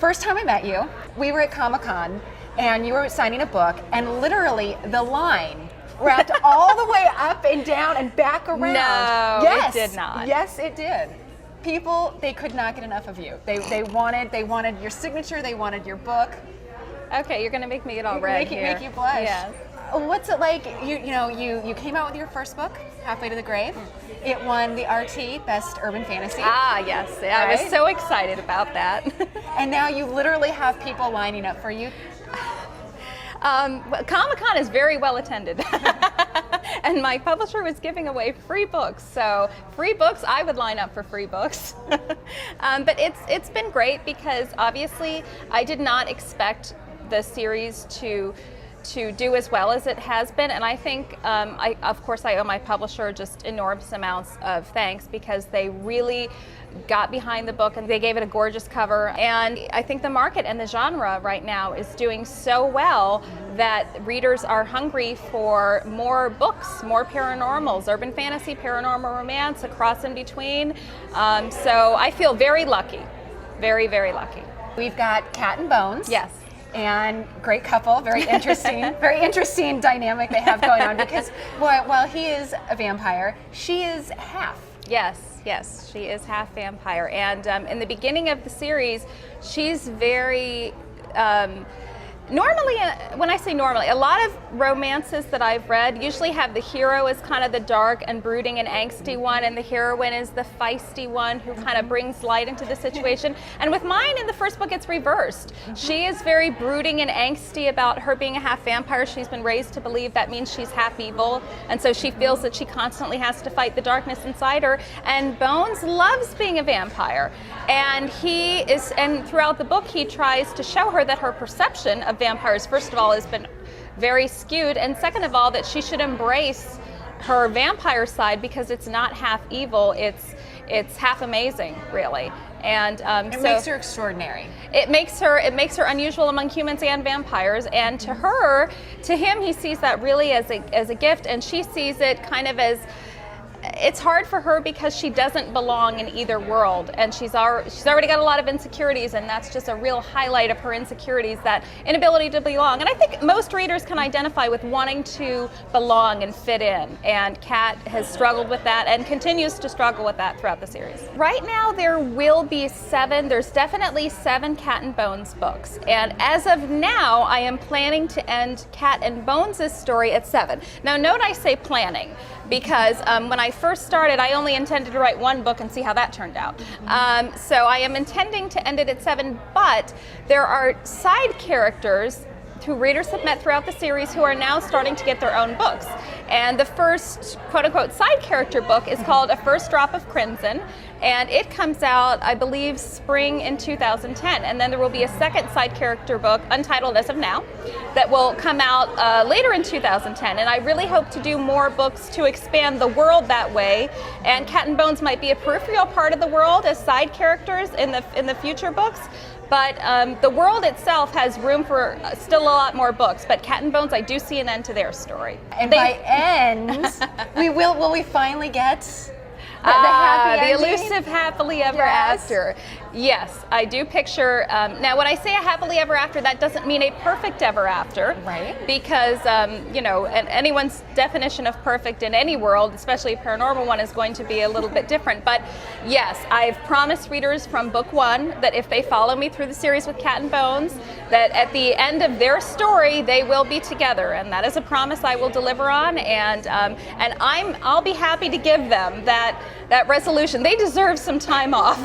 first time I met you, we were at Comic-Con, and you were signing a book, and literally the line wrapped all the way up and down and back around. No, yes, it did not. Yes, it did. People, they could not get enough of you. They wanted your signature. They wanted your book. Okay, you're gonna make me get all red here. Make you blush. Yes. What's it like? You came out with your first book, Halfway to the Grave. It won the RT Best Urban Fantasy. Ah, yes. I was so excited about that. And now you literally have people lining up for you. Comic-Con is very well attended. And my publisher was giving away free books. So free books, I would line up for free books. But it's been great because obviously I did not expect the series to do as well as it has been, and I think of course I owe my publisher just enormous amounts of thanks because they really got behind the book and they gave it a gorgeous cover, and I think the market and the genre right now is doing so well that readers are hungry for more books, more paranormals, urban fantasy, paranormal romance, a cross in between, so I feel very lucky, very, very lucky. We've got Cat and Bones. Yes. And great couple, very interesting dynamic they have going on because while he is a vampire, she is half. Yes, she is half vampire. And in the beginning of the series, she's very, normally, when I say normally, a lot of romances that I've read usually have the hero as kind of the dark and brooding and angsty one, and the heroine is the feisty one who kind of brings light into the situation. And with mine, in the first book, it's reversed. She is very brooding and angsty about her being a half vampire. She's been raised to believe that means she's half evil, and so she feels that she constantly has to fight the darkness inside her. And Bones loves being a vampire. And throughout the book, he tries to show her that her perception of vampires, first of all, has been very skewed, and second of all, that she should embrace her vampire side because it's not half evil, it's half amazing, really. And it makes her extraordinary. It makes her unusual among humans and vampires, and to him, he sees that really as a gift, and she sees it kind of as, it's hard for her because she doesn't belong in either world, and she's already got a lot of insecurities, and that's just a real highlight of her insecurities, that inability to belong. And I think most readers can identify with wanting to belong and fit in, and Kat has struggled with that and continues to struggle with that throughout the series. Right now there will be there's definitely 7 Cat and Bones books, and as of now I am planning to end Cat and Bones' story at 7. Now note I say planning, because when I first started, I only intended to write 1 book and see how that turned out. So I am intending to end it at 7, but there are side characters who readers have met throughout the series who are now starting to get their own books. And the first quote-unquote side character book is called A First Drop of Crimson, and it comes out, I believe, spring in 2010. And then there will be a second side character book, untitled as of now, that will come out later in 2010. And I really hope to do more books to expand the world that way. And Cat and Bones might be a peripheral part of the world as side characters in the future books. But the world itself has room for still a lot more books. But Cat and Bones, I do see an end to their story. And by end, will we finally get the happy ending? The elusive happily ever after. Yes, I do picture. Now, when I say a happily ever after, that doesn't mean a perfect ever after. Right. Because, and anyone's definition of perfect in any world, especially a paranormal one, is going to be a little bit different. But yes, I've promised readers from book 1 that if they follow me through the series with Cat and Bones, that at the end of their story, they will be together. And that is a promise I will deliver on. And I'll be happy to give them that resolution. They deserve some time off.